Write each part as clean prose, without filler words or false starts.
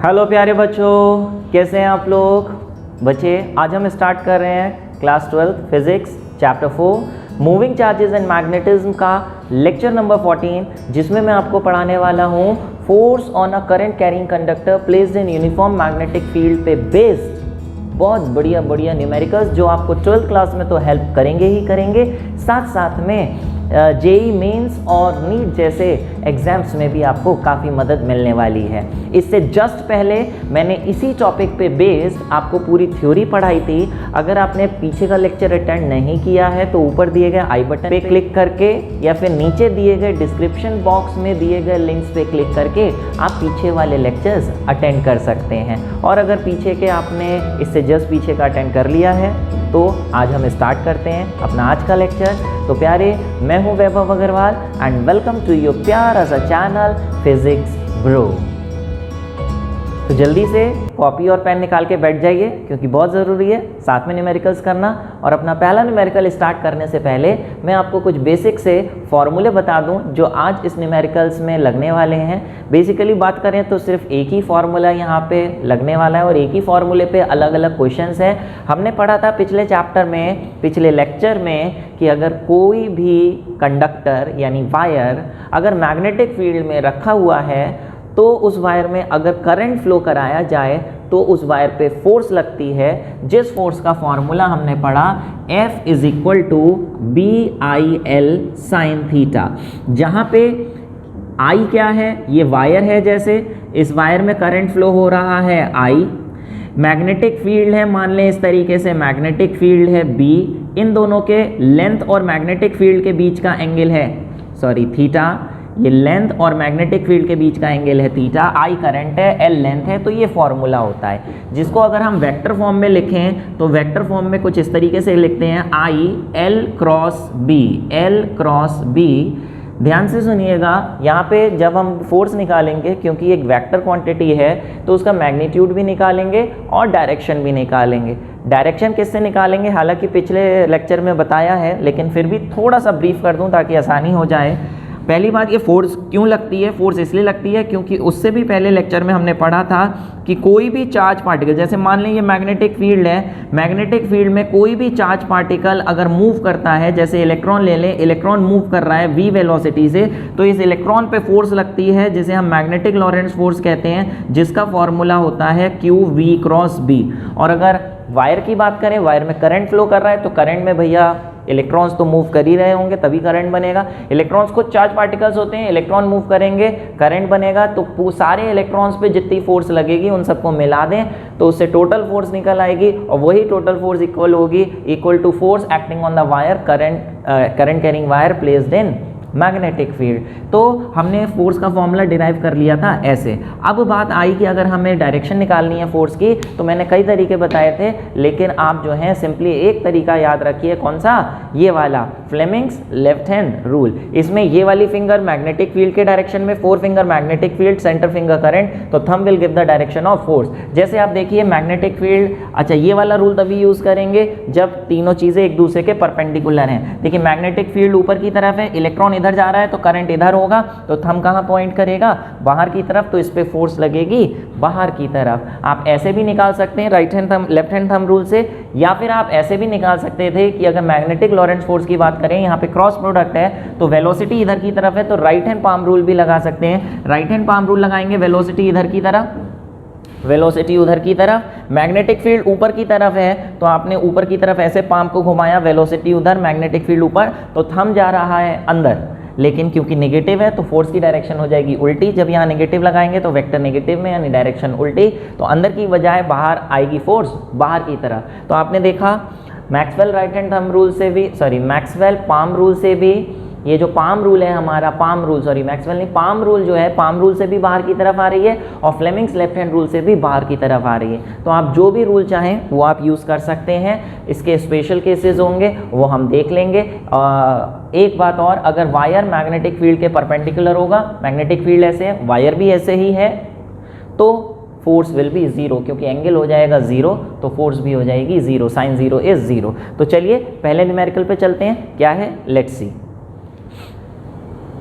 Hello प्यारे बच्चों, कैसे हैं आप लोग। बच्चे आज हम स्टार्ट कर रहे हैं class 12 physics chapter 4 moving charges and magnetism का लेक्चर नंबर 14, जिसमें मैं आपको पढ़ाने वाला हूँ force on a current carrying conductor placed in uniform magnetic field पे बेस्ड बहुत बढ़िया बढ़िया न्यूमेरिकल्स जो आपको 12th क्लास में तो हेल्प करेंगे ही करेंगे, साथ साथ में जेई मेंस और नीट जैसे एग्जाम्स में भी आपको काफ़ी मदद मिलने वाली है। इससे जस्ट पहले मैंने इसी टॉपिक पे बेस्ड आपको पूरी थ्योरी पढ़ाई थी। अगर आपने पीछे का लेक्चर अटेंड नहीं किया है तो ऊपर दिए गए आई बटन पे क्लिक करके या फिर नीचे दिए गए डिस्क्रिप्शन बॉक्स में दिए गए लिंक्स पे क्लिक करके आप पीछे वाले लेक्चर्स अटेंड कर सकते हैं। और अगर पीछे के आपने इससे जस्ट पीछे का अटेंड कर लिया है तो आज हम स्टार्ट करते हैं अपना आज का लेक्चर। तो प्यारे, मैं हूं Vaibhav Agarwal and welcome to your प्यारा सा चैनल फिजिक्स ब्रो। तो जल्दी से कॉपी और पेन निकाल के बैठ जाइए क्योंकि बहुत ज़रूरी है साथ में न्यूमेरिकल्स करना। और अपना पहला न्यूमेरिकल स्टार्ट करने से पहले मैं आपको कुछ बेसिक से फॉर्मूले बता दूं जो आज इस न्यूमेरिकल्स में लगने वाले हैं। बेसिकली बात करें तो सिर्फ एक ही फार्मूला यहाँ पे लगने वाला है और एक ही फार्मूले पे अलग अलग क्वेश्चंस हैं। हमने पढ़ा था पिछले चैप्टर में, पिछले लेक्चर में, कि अगर कोई भी कंडक्टर यानी वायर अगर मैग्नेटिक फील्ड में रखा हुआ है तो उस वायर में अगर करंट फ्लो कराया जाए तो उस वायर पे फोर्स लगती है, जिस फोर्स का फॉर्मूला हमने पढ़ा F is equal to BIL sine theta. जहाँ पे I क्या है, ये वायर है, जैसे इस वायर में करंट फ्लो हो रहा है I, मैग्नेटिक फील्ड है, मान लें इस तरीके से मैग्नेटिक फील्ड है B, इन दोनों के लेंथ और मैग्नेटिक फील्ड के बीच का एंगल है थीटा। ये लेंथ और मैग्नेटिक फील्ड के बीच का एंगल है थीटा। आई करंट है, एल लेंथ है, तो ये फॉर्मूला होता है जिसको अगर हम वेक्टर फॉर्म में लिखें तो वेक्टर फॉर्म में कुछ इस तरीके से लिखते हैं I L cross B, L cross B. ध्यान से सुनिएगा, यहाँ पे जब हम फोर्स निकालेंगे, क्योंकि एक वेक्टर क्वांटिटी है तो उसका मैग्नीट्यूड भी निकालेंगे और डायरेक्शन भी निकालेंगे। डायरेक्शन किससे निकालेंगे हालांकि पिछले लेक्चर में बताया है, लेकिन फिर भी थोड़ा सा ब्रीफ कर दूं ताकि आसानी हो जाए। पहली बात, ये फोर्स क्यों लगती है? फोर्स इसलिए लगती है क्योंकि उससे भी पहले लेक्चर में हमने पढ़ा था कि कोई भी चार्ज पार्टिकल, जैसे मान लें ये मैग्नेटिक फील्ड है, मैग्नेटिक फील्ड में कोई भी चार्ज पार्टिकल अगर मूव करता है, जैसे इलेक्ट्रॉन ले लें, इलेक्ट्रॉन मूव कर रहा है v वेलोसिटी से, तो इस इलेक्ट्रॉन पे फोर्स लगती है जिसे हम मैग्नेटिक लॉरेंट्ज फोर्स कहते हैं, जिसका फॉर्मूला होता है QV क्रॉस B। और अगर वायर की बात करें, वायर में करंट फ्लो कर रहा है तो करंट में भैया इलेक्ट्रॉन्स तो मूव कर ही रहे होंगे तभी करंट बनेगा। इलेक्ट्रॉन्स खुद चार्ज पार्टिकल्स होते हैं, इलेक्ट्रॉन मूव करेंगे करंट बनेगा। तो सारे इलेक्ट्रॉन्स पे जितनी फोर्स लगेगी उन सबको मिला दें तो उससे टोटल फोर्स निकल आएगी और वही टोटल फोर्स इक्वल होगी equal to force acting on the wire, current carrying wire placed in magnetic field. तो हमने फोर्स का फॉर्मूला डिराइव कर लिया था ऐसे। अब बात आई कि अगर हमें डायरेक्शन निकालनी है फोर्स की तो मैंने कई तरीके बताए थे, लेकिन आप जो है सिंपली एक तरीका याद रखिए, कौन सा? ये वाला, फ्लेमिंग्स लेफ्ट हैंड रूल। इसमें ये वाली फिंगर मैग्नेटिक फील्ड के डायरेक्शन में, 4 finger magnetic field, centre finger current, तो thumb will give the direction of force. जैसे आप देखिए मैग्नेटिक फील्ड, अच्छा ये वाला रूल तभी यूज करेंगे जब तीनों चीजें एक दूसरे के परपेंडिकुलर हैं। देखिए मैग्नेटिक फील्ड ऊपर की तरफ है, इलेक्ट्रॉन इधर जा रहा है तो करंट इधर होगा, तो थंब कहां पॉइंट करेगा? बाहर की तरफ, तो इस पे फोर्स लगेगी बाहर की तरफ। आप ऐसे भी निकाल सकते हैं right hand thumb left hand thumb rule से, या फिर आप ऐसे भी निकाल सकते थे कि अगर मैग्नेटिक लॉरेंट्ज फोर्स की बात करें, यहाँ पे क्रॉस प्रोडक्ट है तो वेलोसिटी इधर की तरफ है तो राइट हैंड पाम रूल भी लगा सकते हैं। राइट हैंड पाम रूल लगाएंगे, वेलोसिटी इधर की तरफ, वेलोसिटी उधर की तरफ, मैग्नेटिक फील्ड ऊपर की तरफ है तो आपने ऊपर की तरफ ऐसे पाम को घुमाया, वेलोसिटी उधर, मैग्नेटिक फील्ड ऊपर, तो थंब जा रहा है अंदर, लेकिन क्योंकि नेगेटिव है तो फोर्स की डायरेक्शन हो जाएगी उल्टी। जब यहाँ नेगेटिव लगाएंगे तो वेक्टर नेगेटिव में यानी डायरेक्शन उल्टी, तो अंदर की बजाय बाहर आएगी फोर्स बाहर की तरफ। तो आपने देखा Maxwell right hand thumb rule से भी, सॉरी मैक्सवेल पाम रूल से भी, ये जो पाम रूल है हमारा, पाम रूल, सॉरी मैक्सवेल नहीं, पाम रूल जो है, पाम रूल से भी बाहर की तरफ आ रही है और फ्लेमिंग्स लेफ्ट हैंड रूल से भी बाहर की तरफ आ रही है। तो आप जो भी रूल चाहें वो आप यूज़ कर सकते हैं। इसके स्पेशल केसेस होंगे वो हम देख लेंगे। एक बात और, अगर वायर मैग्नेटिक फील्ड के परपेंडिकुलर होगा, मैग्नेटिक फील्ड ऐसे है, वायर भी ऐसे ही है, तो फोर्स विल बी जीरो, क्योंकि एंगल हो जाएगा जीरो तो फोर्स भी हो जाएगी zero, sine zero is zero. तो चलिए पहले न्यूमेरिकल पे चलते हैं, क्या है लेट्स सी।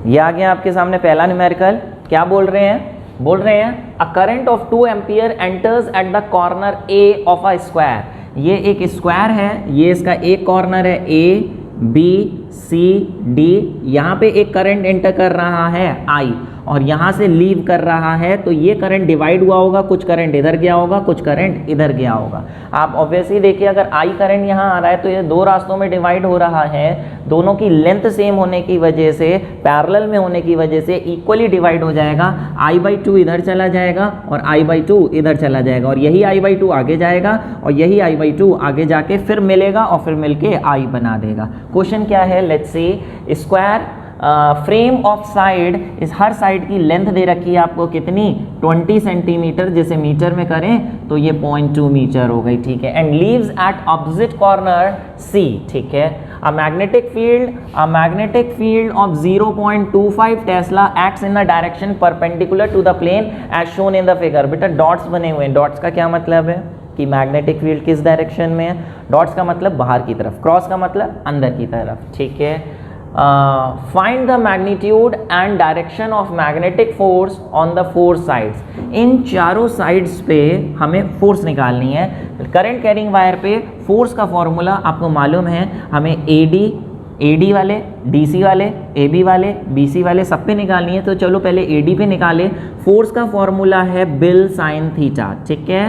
ये आ गया आपके सामने पहला न्यूमेरिकल। क्या बोल रहे हैं? बोल रहे हैं अ current of 2 ampere enters at the corner A of a square. ये एक स्क्वायर है, ये इसका एक कॉर्नर है ए बी सी डी, यहाँ पे एक करंट एंटर कर रहा है आई और यहाँ से लीव कर रहा है, तो ये करंट डिवाइड हुआ होगा, कुछ करंट इधर गया होगा, कुछ करंट इधर गया होगा। आप ऑब्वियसली देखिए अगर आई करंट यहाँ आ रहा है तो ये दो रास्तों में डिवाइड हो रहा है, दोनों की लेंथ सेम होने की वजह से, पैरेलल में होने की वजह से इक्वली डिवाइड हो जाएगा। I/2 इधर चला जाएगा और I/2 इधर चला जाएगा और यही I/2 आगे जाएगा और यही I/2 आगे जाके फिर मिलेगा और फिर मिलके I बना देगा। क्वेश्चन क्या है, let's see square frame of side, इस हर साइड की लेंथ दे रखी है आपको कितनी 20 सेंटीमीटर, जैसे मीटर में करें तो ये 0.2 मीटर हो गई, ठीक है। And leaves at opposite corner C, ठीक है। a magnetic field of 0.25 tesla acts in a direction perpendicular to the plane as shown in the figure। बेटा डॉट्स बने हुए हैं, डॉट्स का क्या मतलब है कि मैग्नेटिक फील्ड किस डायरेक्शन में है, डॉट्स का मतलब बाहर की तरफ, क्रॉस का मतलब अंदर की तरफ, ठीक है। Find the magnitude and direction of magnetic force on the 4 sides. इन चारों साइड्स पे हमें फोर्स निकालनी है। करंट कैरिंग वायर पे फोर्स का फॉर्मूला आपको मालूम है, हमें एडी वाले, डीसी वाले, एबी वाले, बीसी वाले सब पे निकालनी है। तो चलो पहले एडी पे निकाले। फोर्स का फॉर्मूला है बिल साइन थीटा, ठीक है।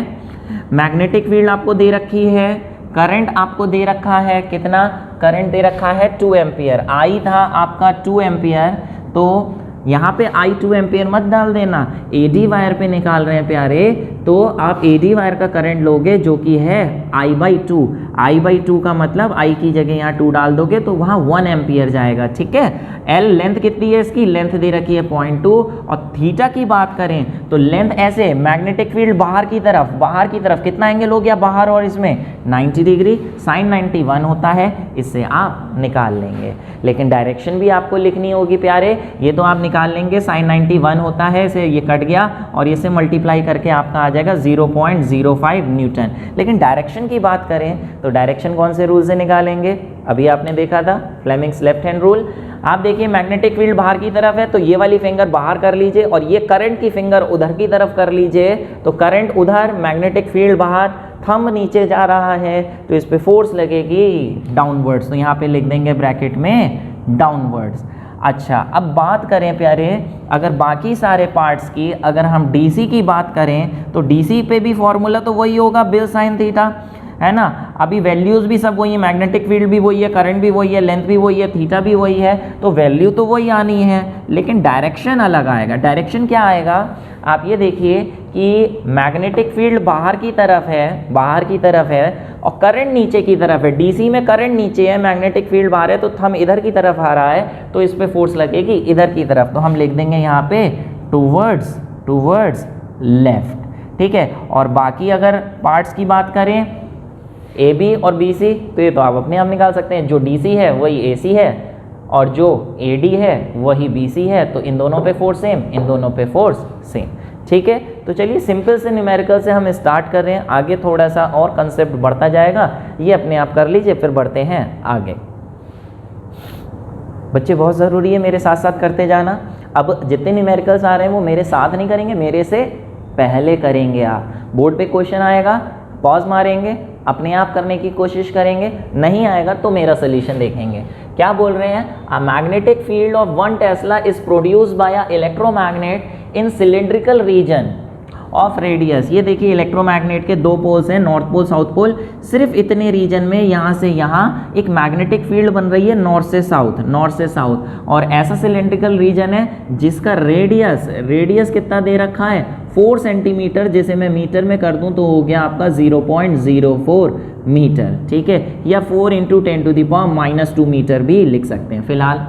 मैग्नेटिक फील्ड आपको दे रखी है, करंट आपको दे रखा है, कितना करंट दे रखा है 2 एम्पियर, आई था आपका 2 एम्पियर, तो यहाँ पे आई 2 एम्पियर मत डाल देना, एडी वायर पे निकाल रहे हैं प्यारे, तो आप एडी वायर का करंट लोगे जो कि है I/2, I/2 का मतलब आई की जगह यहाँ 2 डाल दोगे तो वहाँ 1 एम्पियर जाएगा, ठीक है। एल लेंथ कितनी है इसकी, लेंथ दे रखी है 0.2 और थीटा की बात करें तो लेंथ ऐसे, मैग्नेटिक फील्ड बाहर की तरफ कितना एंगल हो गया बाहर और इसमें 90 डिग्री, साइन 91 होता है, इससे आप निकाल लेंगे। लेकिन डायरेक्शन भी आपको लिखनी होगी प्यारे, ये तो आप निकाल लेंगे, साइन 91 होता है, इसे ये कट गया और इसे मल्टीप्लाई करके आपका आ जाएगा 0.05 न्यूटन। लेकिन डायरेक्शन की बात करें तो डायरेक्शन कौन से रूल से निकालेंगे, अभी आपने देखा था फ्लेमिंग्स लेफ्ट हैंड रूल। आप देखिए मैग्नेटिक फील्ड बाहर की तरफ है तो ये वाली फिंगर बाहर कर लीजिए और ये करंट की फिंगर उधर की तरफ कर लीजिए, तो करंट उधर, मैग्नेटिक फील्ड बाहर, थंब नीचे जा रहा है तो इस पे फोर्स लगेगी डाउनवर्ड्स, तो यहाँ पे लिख देंगे ब्रैकेट में डाउनवर्ड्स। अच्छा, अब बात करें प्यारे अगर बाकी सारे पार्ट्स की, अगर हम डीसी की बात करें तो डीसी पे भी फॉर्मूला तो वही होगा बिल साइन थीटा, है ना। अभी वैल्यूज़ भी सब वही है, मैग्नेटिक फील्ड भी वही है, करंट भी वही है, लेंथ भी वही है, थीटा भी वही है, तो वैल्यू तो वही आनी है, लेकिन डायरेक्शन अलग आएगा। डायरेक्शन क्या आएगा, आप ये देखिए कि मैग्नेटिक फील्ड बाहर की तरफ है और करंट नीचे की तरफ है। डीसी में करंट नीचे है, मैग्नेटिक फील्ड बाहर है, तो थंब इधर की तरफ आ रहा है तो इस पे फोर्स लगेगी इधर की तरफ, तो हम लिख देंगे यहाँ पे टूवर्ड्स लेफ्ट, ठीक है। और बाकी अगर पार्ट्स की बात करें ए बी और बी सी, तो ये तो आप अपने आप निकाल सकते हैं, जो डी सी है वही ए सी है और जो ए डी है वही बी सी है, तो इन दोनों पे फोर्स सेम, इन दोनों पे फोर्स सेम, ठीक है। तो चलिए सिंपल से न्यूमेरिकल से हम स्टार्ट कर रहे हैं, आगे थोड़ा सा और कंसेप्ट बढ़ता जाएगा, ये अपने आप कर लीजिए, फिर बढ़ते हैं आगे। बच्चे बहुत ज़रूरी है मेरे साथ साथ करते जाना। अब जितने न्यूमेरिकल्स आ रहे हैं वो मेरे साथ नहीं करेंगे, मेरे से पहले करेंगे आप। बोर्ड पे क्वेश्चन आएगा, पॉज मारेंगे, अपने आप करने की कोशिश करेंगे, नहीं आएगा तो मेरा सोल्यूशन देखेंगे। क्या बोल रहे हैं, a magnetic field of 1 tesla is produced by a electromagnet in cylindrical region of radius. ये देखिए इलेक्ट्रोमैग्नेट के 2 पोल्स हैं, नॉर्थ पोल साउथ पोल, सिर्फ इतने रीजन में यहाँ से यहाँ एक मैग्नेटिक फील्ड बन रही है नॉर्थ से साउथ, और ऐसा सिलेंड्रिकल रीजन है जिसका रेडियस कितना दे रखा है 4 सेंटीमीटर, जिसे मैं मीटर में कर दूं तो हो गया आपका 0.04 मीटर, ठीक है, या 4 × 10⁻² मीटर भी लिख सकते हैं फिलहाल।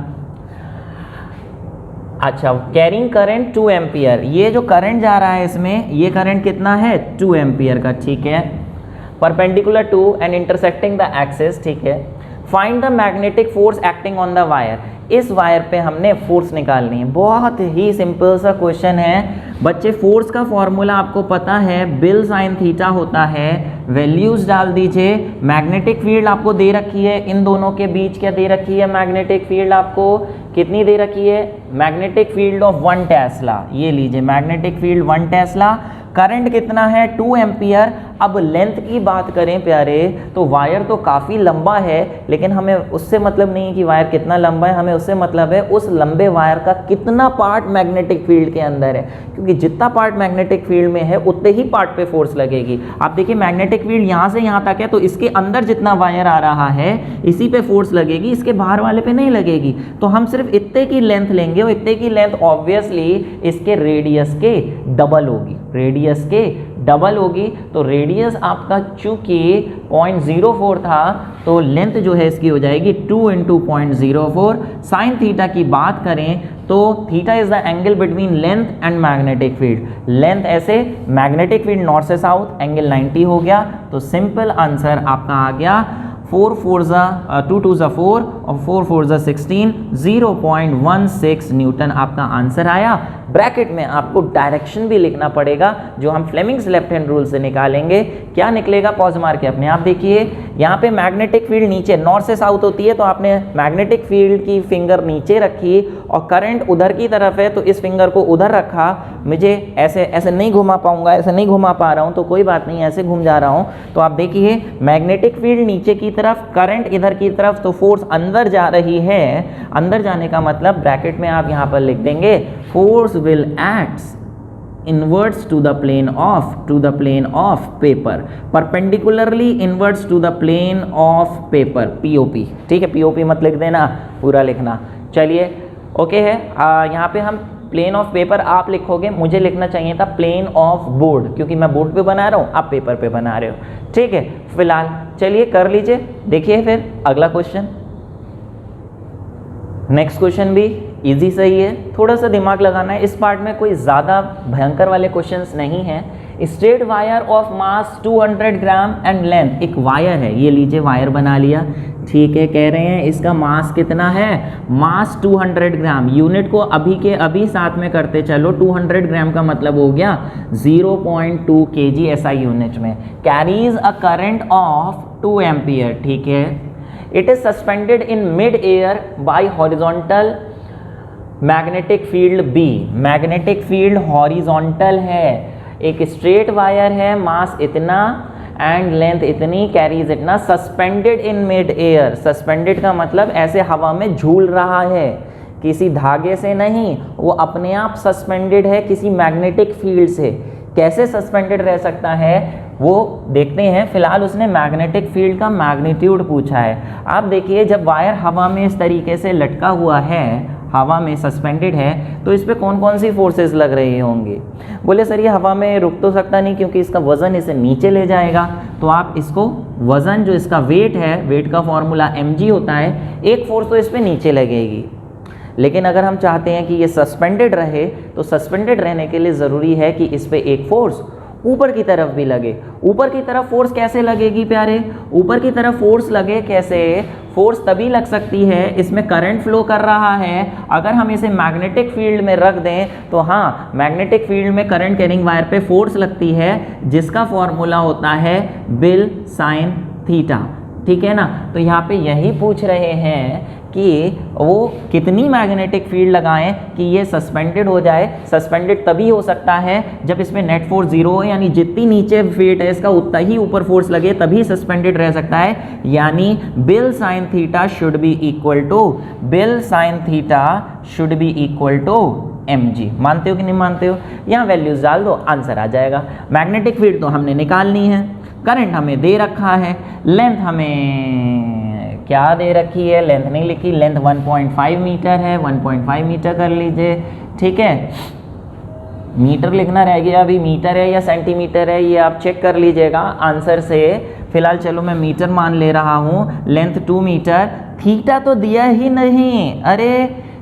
अच्छा, कैरिंग करंट 2 एम्पियर, ये जो करंट जा रहा है इसमें, ये करंट कितना है 2 एम्पियर का, ठीक है, perpendicular to and intersecting the axis, ठीक है। Find the magnetic force acting on the wire. इस वायर पे हमने फोर्स निकालनी है। बहुत ही सिंपल सा क्वेश्चन है बच्चे। फोर्स का फॉर्मूला आपको पता है, बिल साइन थीटा होता है। वैल्यूज डाल दीजिए। मैग्नेटिक फील्ड आपको दे रखी है, इन दोनों के बीच क्या दे रखी है, मैग्नेटिक फील्ड आपको कितनी दे रखी है, मैग्नेटिक फील्ड ऑफ 1 टेस्ला। ये लीजिए मैग्नेटिक फील्ड 1 टेस्ला। करंट कितना है, 2 एम्पियर। अब लेंथ की बात करें प्यारे, तो वायर तो काफ़ी लंबा है, लेकिन हमें उससे मतलब नहीं है कि वायर कितना लंबा है, हमें उससे मतलब है उस लंबे वायर का कितना पार्ट मैग्नेटिक फील्ड के अंदर है, क्योंकि जितना पार्ट मैग्नेटिक फील्ड में है उतने ही पार्ट पे फोर्स लगेगी। आप देखिए मैग्नेटिक फील्ड यहाँ से यहाँ तक है, तो इसके अंदर जितना वायर आ रहा है इसी पे फोर्स लगेगी, इसके बाहर वाले पे नहीं लगेगी। तो हम सिर्फ इतने की लेंथ लेंगे, और इतने की लेंथ ऑब्वियसली इसके रेडियस के डबल होगी, रेडियस के डबल होगी। तो रेडियस आपका चूंकि 0.04 था, तो लेंथ जो है इसकी हो जाएगी 2 × 0.04। साइन थीटा की बात करें तो theta is the angle between length and magnetic field. Length ऐसे, मैग्नेटिक फील्ड नॉर्थ से साउथ, एंगल 90 हो गया। तो सिंपल आंसर आपका आ गया 4 4 2 2 4 और 4 4 16, 0.16 न्यूटन आपका आंसर आया। ब्रैकेट में आपको डायरेक्शन भी लिखना पड़ेगा, जो हम फ्लेमिंग्स लेफ्ट हैंड रूल से निकालेंगे। क्या निकलेगा, पॉज मार के अपने आप देखिए। यहाँ पे मैग्नेटिक फील्ड नीचे नॉर्थ से साउथ होती है, तो आपने मैग्नेटिक फील्ड की फिंगर नीचे रखी और करंट उधर की तरफ है, तो इस फिंगर को उधर रखा। मुझे ऐसे ऐसे नहीं घुमा पाऊंगा, ऐसे नहीं घुमा पा रहा हूँ, तो कोई बात नहीं, ऐसे घूम जा रहा हूँ। तो आप देखिए मैग्नेटिक फील्ड नीचे की तरफ, करंट इधर की तरफ, तो फोर्स अंदर जा रही है। अंदर जाने का मतलब ब्रैकेट में आप यहाँ पर लिख देंगे force will acts inwards to the plane of paper, perpendicularly inwards to the plane of paper, POP। ठीक है, POP मत लिख देना, पूरा लिखना। चलिए ओके है। यहाँ पे हम प्लेन ऑफ पेपर आप लिखोगे, मुझे लिखना चाहिए था प्लेन ऑफ बोर्ड, क्योंकि मैं बोर्ड पे बना रहा हूँ, आप पेपर पे बना रहे हो। ठीक है, फिलहाल चलिए कर लीजिए। देखिए फिर अगला क्वेश्चन। नेक्स्ट क्वेश्चन भी इजी सही है, थोड़ा सा दिमाग लगाना है। इस पार्ट में कोई ज़्यादा भयंकर वाले क्वेश्चंस नहीं हैं। Straight wire of mass 200 gram and length, एक वायर है, ये लीजिए वायर बना लिया। ठीक है, कह रहे हैं इसका मास कितना है, मास 200 ग्राम। यूनिट को अभी के अभी साथ में करते चलो, 200 ग्राम का मतलब हो गया 0.2 kg ऐसा यूनिट में। Carries a current of 2 ampere. ठीक है, it is suspended in mid air by horizontal magnetic field B. Magnetic field horizontal है, एक स्ट्रेट वायर है, मास इतना एंड लेंथ इतनी, कैरीज इतना, suspended in mid air. Suspended का मतलब ऐसे हवा में झूल रहा है, किसी धागे से नहीं, वो अपने आप सस्पेंडेड है किसी मैग्नेटिक फील्ड से। कैसे सस्पेंडेड रह सकता है वो देखते हैं। फिलहाल उसने मैग्नेटिक फील्ड का मैग्नीट्यूड पूछा है। आप देखिए जब वायर हवा में इस तरीके से लटका हुआ है, हवा में सस्पेंडेड है, तो इस पे कौन कौन सी फोर्सेस लग रही होंगी। बोले सर ये हवा में रुक तो सकता नहीं, क्योंकि इसका वजन इसे नीचे ले जाएगा। तो आप इसको वजन, जो इसका वेट है, वेट का फॉर्मूला mg होता है, एक फोर्स तो इस पे नीचे लगेगी। लेकिन अगर हम चाहते हैं कि ये सस्पेंडेड रहे, तो सस्पेंडेड रहने के लिए ज़रूरी है कि इस पे एक फोर्स ऊपर की तरफ भी लगे। ऊपर की तरफ फोर्स कैसे लगेगी प्यारे, ऊपर की तरफ फोर्स लगे कैसे, फोर्स तभी लग सकती है, इसमें करंट फ्लो कर रहा है, अगर हम इसे मैग्नेटिक फील्ड में रख दें तो हाँ, मैग्नेटिक फील्ड में करंट कैरिंग वायर पे फोर्स लगती है, जिसका फॉर्मूला होता है बिल साइन थीटा। ठीक है ना। तो यहाँ पे यही पूछ रहे हैं कि वो कितनी मैग्नेटिक फील्ड लगाएं कि ये सस्पेंडेड हो जाए। सस्पेंडेड तभी हो सकता है जब इसमें नेट फोर्स 0 हो, यानी जितनी नीचे वेट है इसका उतना ही ऊपर फोर्स लगे, तभी सस्पेंडेड रह सकता है। यानी BIL sine theta should be equal to, BIL sine theta should be equal to mg। मानते हो कि नहीं मानते हो? यहाँ वैल्यूज डाल दो, आंसर आ जाएगा। मैग्नेटिक फील्ड तो हमने निकालनी है, करंट हमें दे रखा है, लेंथ हमें क्या दे रखी है, लेंथ नहीं लिखी, लेंथ 1.5 मीटर है, 1.5 मीटर कर लीजिए। ठीक है, मीटर लिखना रह गया, अभी मीटर है या सेंटीमीटर है ये आप चेक कर लीजिएगा आंसर से। फिलहाल चलो मैं मीटर मान ले रहा हूँ, लेंथ 2 मीटर। थीटा तो दिया ही नहीं, अरे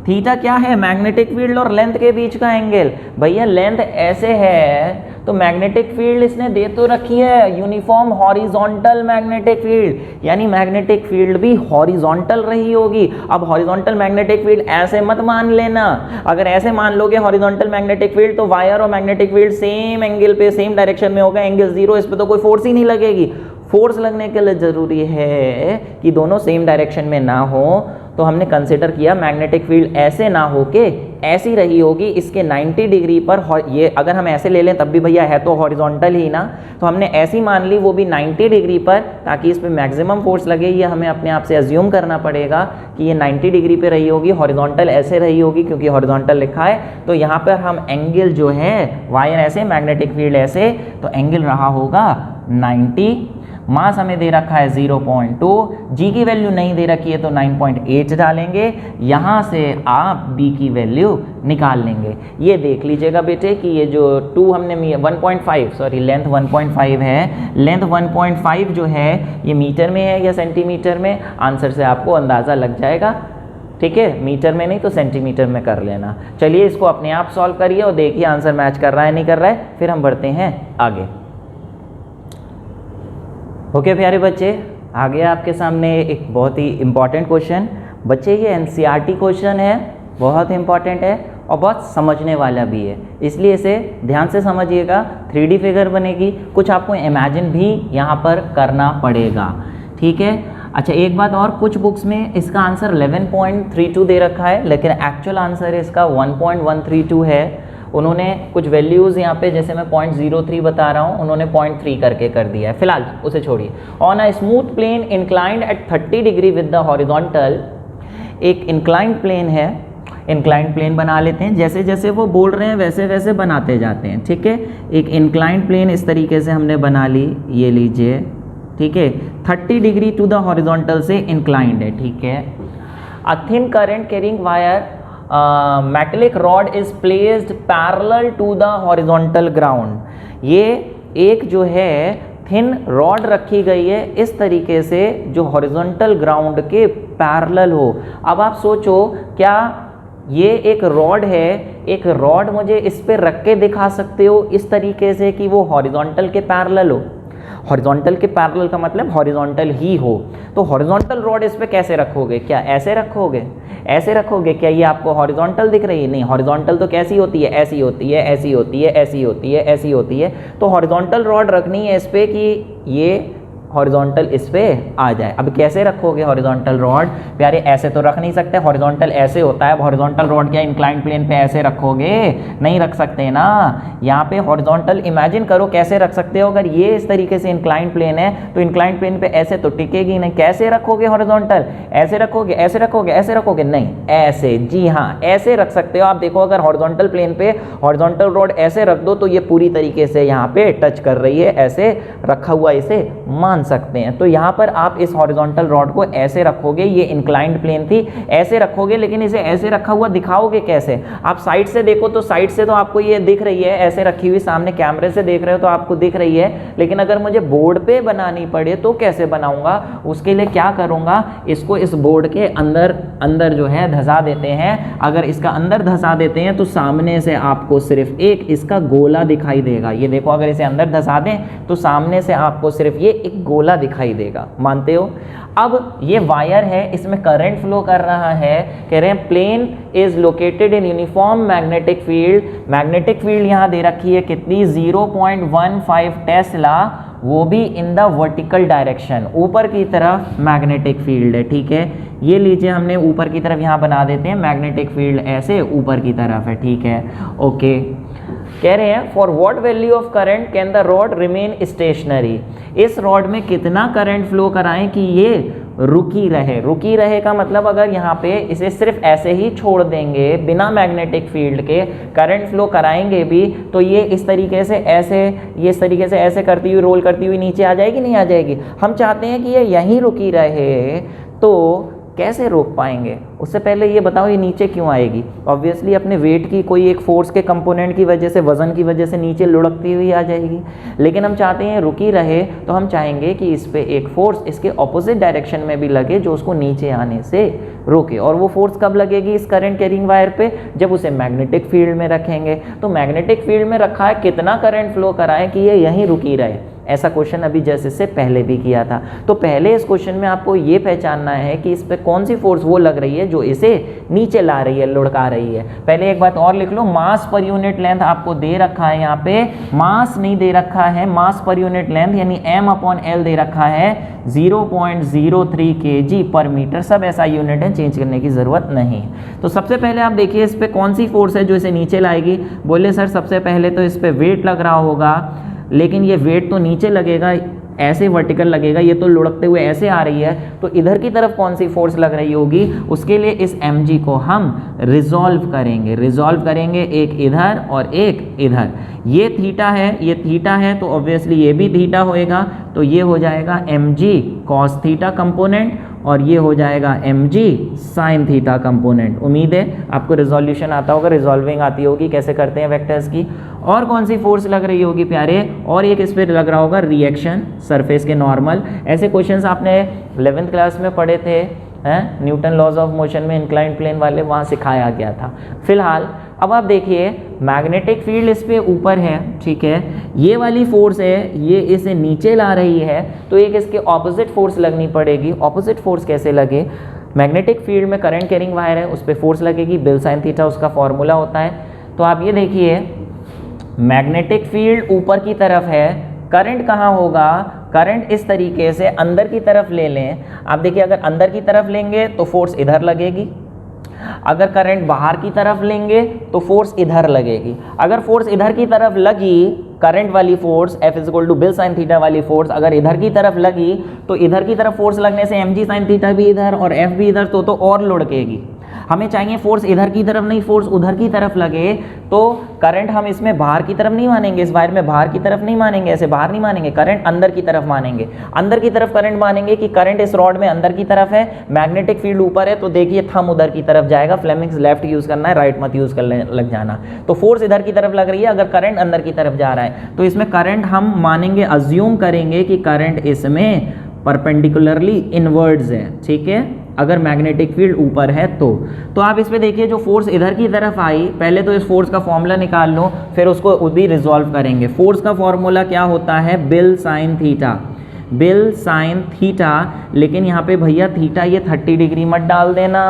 थीटा क्या है, मैग्नेटिक फील्ड और लेंथ के बीच का एंगल। भैया लेंथ ऐसे है तो मैग्नेटिक फील्ड इसने दे तो रखी है यूनिफॉर्म हॉरिजॉन्टल मैग्नेटिक फील्ड, यानी मैग्नेटिक फील्ड भी हॉरिजॉन्टल रही होगी। अब हॉरिजॉन्टल मैग्नेटिक फील्ड ऐसे मत मान लेना, अगर ऐसे मान लोगे हॉरिजॉन्टल मैग्नेटिक फील्ड तो वायर और मैग्नेटिक फील्ड सेम एंगल पे सेम डायरेक्शन में होगा, एंगल 0, इस पे तो कोई फोर्स ही नहीं लगेगी। फोर्स लगने के लिए ज़रूरी है कि दोनों सेम डायरेक्शन में ना हो, तो हमने कंसिडर किया मैग्नेटिक फील्ड ऐसे ना हो के ऐसी रही होगी इसके 90 डिग्री पर। ये अगर हम ऐसे ले लें तब भी भैया है तो हॉरिजॉन्टल ही ना, तो हमने ऐसी मान ली वो भी 90 डिग्री पर, ताकि इस पे मैक्सिमम फोर्स लगे। ये हमें अपने आप से अज्यूम करना पड़ेगा कि ये 90 डिग्री पे रही होगी, हॉरिजॉन्टल ऐसे रही होगी क्योंकि हॉरिजॉन्टल लिखा है। तो यहाँ पर हम एंगल जो है वायर ऐसे मैग्नेटिक फील्ड ऐसे, तो एंगल रहा होगा 90। मास हमें दे रखा है 0.2, जी की वैल्यू नहीं दे रखी है तो 9.8 डालेंगे, यहाँ से आप बी की वैल्यू निकाल लेंगे। ये देख लीजिएगा बेटे कि ये जो 2 हमने 1.5 सॉरी लेंथ 1.5 है, लेंथ 1.5 जो है ये मीटर में है या सेंटीमीटर में, आंसर से आपको अंदाज़ा लग जाएगा। ठीक है, मीटर में नहीं तो सेंटीमीटर में कर लेना। चलिए इसको अपने आप सॉल्व करिए और देखिए आंसर मैच कर रहा है नहीं कर रहा है, फिर हम बढ़ते हैं आगे। ओके प्यारे बच्चे, आगे आपके सामने एक बहुत ही इम्पॉर्टेंट क्वेश्चन। बच्चे ये एनसीईआरटी क्वेश्चन है, बहुत इम्पॉर्टेंट है और बहुत समझने वाला भी है, इसलिए इसे ध्यान से समझिएगा। 3D फिगर बनेगी, कुछ आपको इमेजिन भी यहाँ पर करना पड़ेगा। ठीक है, अच्छा एक बात और, कुछ बुक्स में इसका आंसर 11.32 दे रखा है, लेकिन एक्चुअल आंसर इसका 1.132 है। उन्होंने कुछ वैल्यूज़ यहाँ पे, जैसे मैं 0.03 बता रहा हूँ, उन्होंने 0.3 करके कर दिया है, फिलहाल उसे छोड़िए। On a smooth plane inclined at 30 degree with the horizontal, एक इंक्लाइंड प्लेन है, इंक्लाइंड प्लेन बना लेते हैं, जैसे जैसे वो बोल रहे हैं वैसे वैसे बनाते जाते हैं। ठीक है, एक इंक्लाइंड प्लेन इस तरीके से हमने बना ली, ये लीजिए। ठीक है, 30 डिग्री टू द हॉरिजॉन्टल से इंक्लाइंड है। ठीक है, a thin current carrying wire metallic rod is placed parallel to the horizontal ground. ये एक जो है थिन रॉड रखी गई है इस तरीके से जो हॉरिजॉन्टल ग्राउंड के पैरेलल हो। अब आप सोचो, क्या ये एक रॉड है, एक रॉड मुझे इस पे रख के दिखा सकते हो इस तरीके से कि वो हॉरिजॉन्टल के पैरेलल हो? हॉरिजॉन्टल के पैरेलल का मतलब हॉरिजॉन्टल ही हो। तो हॉरिजॉन्टल रॉड इस पे कैसे रखोगे? क्या ऐसे रखोगे? ऐसे रखोगे? क्या ये आपको हॉरिजॉन्टल दिख रही है? नहीं, हॉरिजॉन्टल तो कैसी होती है? ऐसी होती है, ऐसी होती है, ऐसी होती है, ऐसी होती है। तो हॉरिजॉन्टल रॉड रखनी है इस पे कि ये हॉरिजॉन्टल इस पे आ जाए। अब कैसे रखोगे हॉरिजॉन्टल रॉड? प्यारे ऐसे तो रख नहीं सकते, हॉरिजॉन्टल ऐसे होता है। हॉरिजॉन्टल रॉड क्या इंक्लाइंड प्लेन पे ऐसे रखोगे? नहीं रख सकते ना। यहाँ पे हॉरिजॉन्टल इमेजिन करो कैसे रख सकते हो। अगर ये इस तरीके से इंक्लाइंड प्लेन है तो इंक्लाइंड प्लेन पे ऐसे तो टिकेगी नहीं। कैसे रखोगे हॉरिजॉन्टल? ऐसे रखोगे, ऐसे रखोगे, ऐसे रखोगे? नहीं, ऐसे। जी हाँ, ऐसे रख सकते हो आप। देखो, अगर हॉरिजॉन्टल प्लेन पे हॉरिजॉन्टल रॉड ऐसे रख दो तो ये पूरी तरीके से यहाँ पे टच कर रही है, ऐसे रखा हुआ इसे मान सकते हैं। तो यहाँ पर आप इस हॉरिजॉन्टल रॉड को ऐसे रखोगे, ये इंक्लाइंड प्लेन थी, ऐसे रखोगे, लेकिन इसे ऐसे रखा हुआ दिखाओगे कैसे? आप साइड से देखो तो साइड से तो आपको ये दिख रही है ऐसे रखी हुई, सामने कैमरे से देख रहे हो तो आपको दिख रही है, लेकिन अगर मुझे बोर्ड पे बनानी पड़े तो कैसे बनाऊंगा? उसके लिए क्या करूंगा, इसको इस बोर्ड के अंदर अंदर जो है धंसा देते हैं। अगर इसका अंदर धंसा देते हैं तो सामने से आपको सिर्फ एक इसका गोला दिखाई देगा। ये देखो, अगर इसे अंदर धंसा दें तो सामने से आपको सिर्फ ये एक गोला दिखाई देगा। मानते हो? अब ये वायर है, इसमें करंट फ्लो कर रहा है। कह रहे हैं plane is located in uniform magnetic field. Magnetic field यहाँ दे रखी है कितनी? 0.15 टेस्ला, वो भी इन द वर्टिकल डायरेक्शन, ऊपर की तरफ मैग्नेटिक फील्ड है। ठीक है, ये लीजिए, हमने ऊपर की तरफ यहाँ बना देते हैं, मैग्नेटिक फील्ड ऐसे ऊपर की तरफ है। ठीक है, ओके। कह रहे हैं for what value of current can the rod remain stationery. इस रॉड में कितना करंट फ्लो कराएं कि ये रुकी रहे? रुकी रहे का मतलब अगर यहाँ पे इसे सिर्फ ऐसे ही छोड़ देंगे बिना मैग्नेटिक फील्ड के, करंट फ्लो कराएंगे भी, तो ये इस तरीके से ऐसे, ये इस तरीके से ऐसे करती हुई, रोल करती हुई नीचे आ जाएगी, नहीं आ जाएगी? हम चाहते हैं कि ये यहीं रुकी रहे, तो कैसे रोक पाएंगे? उससे पहले ये बताओ ये नीचे क्यों आएगी? ऑब्वियसली अपने वेट की कोई एक फोर्स के कंपोनेंट की वजह से, वजन की वजह से नीचे लुढ़कती हुई आ जाएगी। लेकिन हम चाहते हैं रुकी रहे, तो हम चाहेंगे कि इस पे एक फोर्स इसके ऑपोजिट डायरेक्शन में भी लगे जो उसको नीचे आने से रोके। और वो फोर्स कब लगेगी इस करंट कैरिंग वायर पे? जब उसे मैग्नेटिक फील्ड में रखेंगे। तो मैग्नेटिक फील्ड में रखा है, कितना करंट फ्लो कराए कि ये यहीं रुकी रहे? ऐसा क्वेश्चन अभी जैसे इससे पहले भी किया था। तो पहले इस क्वेश्चन में आपको ये पहचानना है कि इस पे कौन सी फोर्स वो लग रही है जो इसे नीचे ला रही है, लुढ़का रही है। पहले एक बात और लिख लो, मास पर यूनिट लेंथ आपको दे रखा है, यहाँ पे मास नहीं दे रखा है, मास पर यूनिट लेंथ यानी m/L दे रखा है 0.03 kg पर मीटर। सब ऐसा यूनिट है, चेंज करने की जरूरत नहीं। तो सबसे पहले आप देखिए इस पे कौन सी फोर्स है जो इसे नीचे लाएगी। बोले सर सबसे पहले तो इस पे वेट लग रहा होगा, लेकिन ये वेट तो नीचे लगेगा, ऐसे वर्टिकल लगेगा, ये तो लुढ़कते हुए ऐसे आ रही है, तो इधर की तरफ कौन सी फोर्स लग रही होगी? उसके लिए इस mg को हम रिजॉल्व करेंगे, एक इधर और एक इधर। ये थीटा है, ये थीटा है, तो ऑब्वियसली ये भी थीटा होएगा, तो ये हो जाएगा mg cos थीटा कंपोनेंट और ये हो जाएगा mg sin थीटा कंपोनेंट। उम्मीद है आपको रिजोल्यूशन आता होगा, रिजॉल्विंग आती होगी कैसे करते हैं वेक्टर्स की। और कौन सी फोर्स लग रही होगी प्यारे? और एक इस पर लग रहा होगा रिएक्शन सरफेस के नॉर्मल। ऐसे क्वेश्चंस आपने 11th क्लास में पढ़े थे, हैं न्यूटन लॉज ऑफ मोशन में इंक्लाइंड प्लेन वाले, वहाँ सिखाया गया था। फिलहाल अब आप देखिए मैग्नेटिक फील्ड इस पे ऊपर है, ठीक है, ये वाली फोर्स है, ये इसे नीचे ला रही है, तो एक इसके ऑपोजिट फोर्स लगनी पड़ेगी। ऑपोजिट फोर्स कैसे लगे? मैग्नेटिक फील्ड में करंट कैरिंग वायर है, उस पर फोर्स लगेगी, बिल साइन थीटा उसका फॉर्मूला होता है। तो आप ये देखिए मैग्नेटिक फील्ड ऊपर की तरफ है, करंट कहाँ होगा? करंट इस तरीके से अंदर की तरफ ले लें। आप देखिए अगर अंदर की तरफ लेंगे तो फोर्स इधर लगेगी, अगर करंट बाहर की तरफ लेंगे तो फोर्स इधर लगेगी। अगर फोर्स इधर की तरफ लगी, करंट वाली force F = BIL sine theta वाली फोर्स अगर इधर की तरफ लगी, तो इधर की तरफ फोर्स लगने से mg साइन थीटा भी इधर और F भी इधर, तो और लुढ़केगी। हमें चाहिए फोर्स इधर की तरफ नहीं, फोर्स उधर की तरफ लगे। तो करंट हम इसमें बाहर की तरफ नहीं मानेंगे, इस वायर में बाहर की तरफ नहीं मानेंगे, ऐसे बाहर नहीं मानेंगे, करंट अंदर की तरफ मानेंगे। अंदर की तरफ करंट मानेंगे कि करंट इस रॉड में अंदर की तरफ है, मैग्नेटिक फील्ड ऊपर है, तो देखिए थंब उधर की तरफ जाएगा। फ्लेमिंग्स लेफ्ट यूज करना है, राइट मत यूज करने लग जाना। तो फोर्स इधर की तरफ लग रही है, अगर करंट अंदर की तरफ जा रहा है, तो इसमें करंट हम मानेंगे, अज्यूम करेंगे कि करंट इसमें परपेंडिकुलरली इनवर्ड्स है, ठीक है, अगर मैग्नेटिक फील्ड ऊपर है तो आप इस पे देखिए जो फोर्स इधर की तरफ आई, पहले तो इस फोर्स का फॉर्मूला निकाल लो, फिर उसको भी रिजॉल्व करेंगे। फोर्स का फॉर्मूला क्या होता है? Bill sine theta, BIL sine theta. लेकिन यहाँ पे भैया थीटा ये 30 डिग्री मत डाल देना,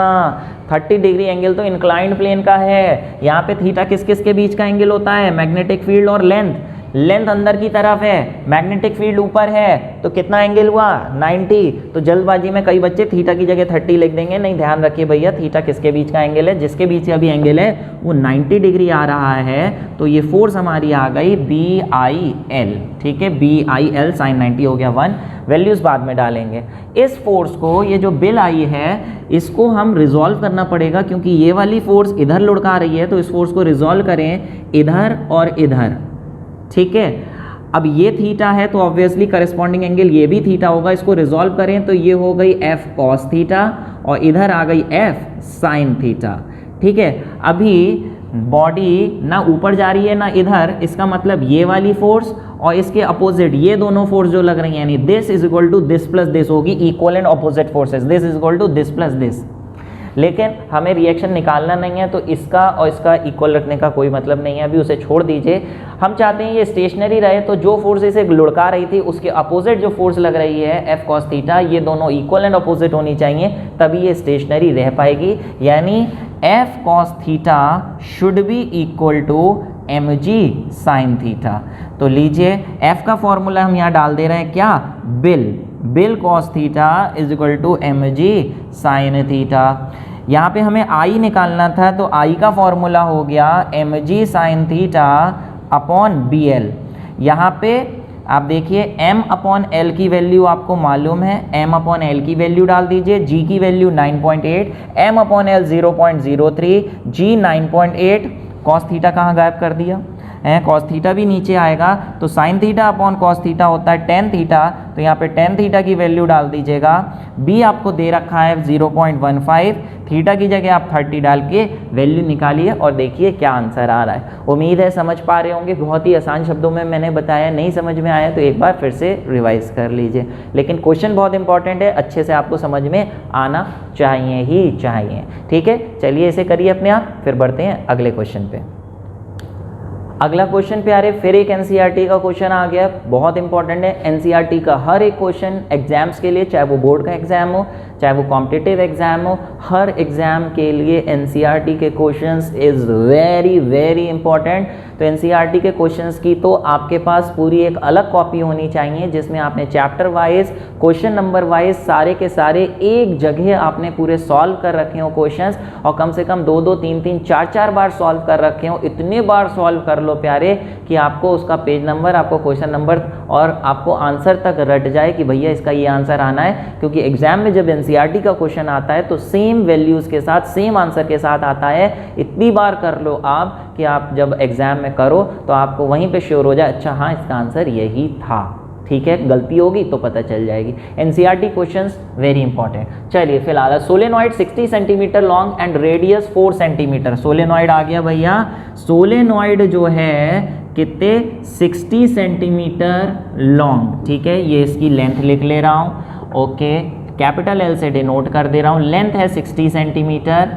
30 डिग्री एंगल तो इंक्लाइंड प्लेन का है। यहाँ पे थीटा किस किस के बीच का एंगल होता है? मैग्नेटिक फील्ड और लेंथ। लेंथ अंदर की तरफ है, मैग्नेटिक फील्ड ऊपर है, तो कितना एंगल हुआ? 90। तो जल्दबाजी में कई बच्चे थीटा की जगह 30 लिख देंगे, नहीं, ध्यान रखिए भैया थीटा किसके बीच का एंगल है? जिसके बीच का भी एंगल है वो 90 डिग्री आ रहा है, तो ये फोर्स हमारी आ गई BIL, ठीक है, BIL sin 90 हो गया 1। वैल्यूज बाद में डालेंगे। इस फोर्स को, ये जो बिल आई है, इसको हम रिजॉल्व करना पड़ेगा, क्योंकि ये वाली फोर्स इधर लुढ़का रही है, तो इस फोर्स को रिजॉल्व करें इधर और इधर, ठीक है। अब ये थीटा है तो ऑब्वियसली करस्पॉन्डिंग एंगल ये भी थीटा होगा, इसको रिजॉल्व करें तो ये हो गई F cos थीटा और इधर आ गई F sin थीटा, ठीक है। अभी बॉडी ना ऊपर जा रही है ना इधर, इसका मतलब ये वाली फोर्स और इसके अपोजिट ये दोनों फोर्स जो लग रही हैं, यानी this is equal to this plus this होगी, equal and opposite forces, this is equal to this plus this. लेकिन हमें रिएक्शन निकालना नहीं है, तो इसका और इसका इक्वल रखने का कोई मतलब नहीं है, अभी उसे छोड़ दीजिए। हम चाहते हैं ये स्टेशनरी रहे, तो जो फोर्स इसे लुढ़का रही थी उसके अपोजिट जो फोर्स लग रही है F cos थीटा, ये दोनों इक्वल एंड अपोजिट होनी चाहिए, तभी ये स्टेशनरी रह पाएगी। यानी F cos theta should be equal to mg sin theta. तो लीजिए F का फॉर्मूला हम यहाँ डाल दे रहे हैं, क्या? BIL cos theta is equal to mg sin theta. यहाँ पे हमें I निकालना था, तो I का फॉर्मूला हो गया mg sin theta upon BL। यहाँ पे आप देखिए m/L की वैल्यू आपको मालूम है, m/L की वैल्यू डाल दीजिए, g की value 9.8, m/L 0.03, g 9.8, cos theta कहाँ गायब कर दिया? कॉस थीटा भी नीचे आएगा, तो sine theta upon cos theta होता है टेन थीटा, तो यहाँ पे टेन थीटा की वैल्यू डाल दीजिएगा। बी आपको दे रखा है 0.15, थीटा की जगह आप 30 डाल के वैल्यू निकालिए और देखिए क्या आंसर आ रहा है। उम्मीद है समझ पा रहे होंगे, बहुत ही आसान शब्दों में मैंने बताया, नहीं समझ में आया तो एक बार फिर से रिवाइज कर लीजिए, लेकिन क्वेश्चन बहुत इंपॉर्टेंट है, अच्छे से आपको समझ में आना चाहिए ही चाहिए। ठीक है, चलिए इसे करिए अपने आप, फिर बढ़ते हैं अगले क्वेश्चन पे। अगला क्वेश्चन प्यारे फिर एक एनसीईआरटी का क्वेश्चन आ गया, बहुत इंपॉर्टेंट है। एनसीईआरटी का हर एक क्वेश्चन एग्जाम्स के लिए, चाहे वो बोर्ड का एग्जाम हो चाहे वो कॉम्पिटिटिव एग्जाम हो, हर एग्जाम के लिए एनसीईआरटी के questions is very very important. तो एनसीईआरटी के क्वेश्चंस की तो आपके पास पूरी एक अलग कॉपी होनी चाहिए, जिसमें आपने chapter wise question number wise सारे के सारे एक जगह आपने पूरे सॉल्व कर रखे हो क्वेश्चंस, और कम से कम 2-2 3-3 4-4 बार सॉल्व कर रखे हो। इतने बार सॉल्व कर लो प्यारे कि आपको उसका पेज नंबर, आपको क्वेश्चन नंबर और आपको आंसर तक रट जाए कि भैया इसका ये आंसर आना है, क्योंकि एग्जाम में जब एनसीईआरटी का क्वेश्चन आता है तो सेम वैल्यूज़ के साथ सेम आंसर के साथ आता है। इतनी बार कर लो आप कि आप जब एग्जाम में करो तो आपको वहीं पे श्योर हो जाए, अच्छा हाँ इसका आंसर यही था। ठीक है, गलती होगी तो पता चल जाएगी। NCERT questions very important. चलिए फिलहाल solenoid 60 centimetre long and radius 4 centimetre. Solenoid आ गया भैया, सोलेनॉइड जो है कितने 60 सेंटीमीटर लॉन्ग। ठीक है, ये इसकी लेंथ लिख ले रहा हूँ, ओके, कैपिटल एल से डिनोट कर दे रहा हूँ। लेंथ है 60 सेंटीमीटर,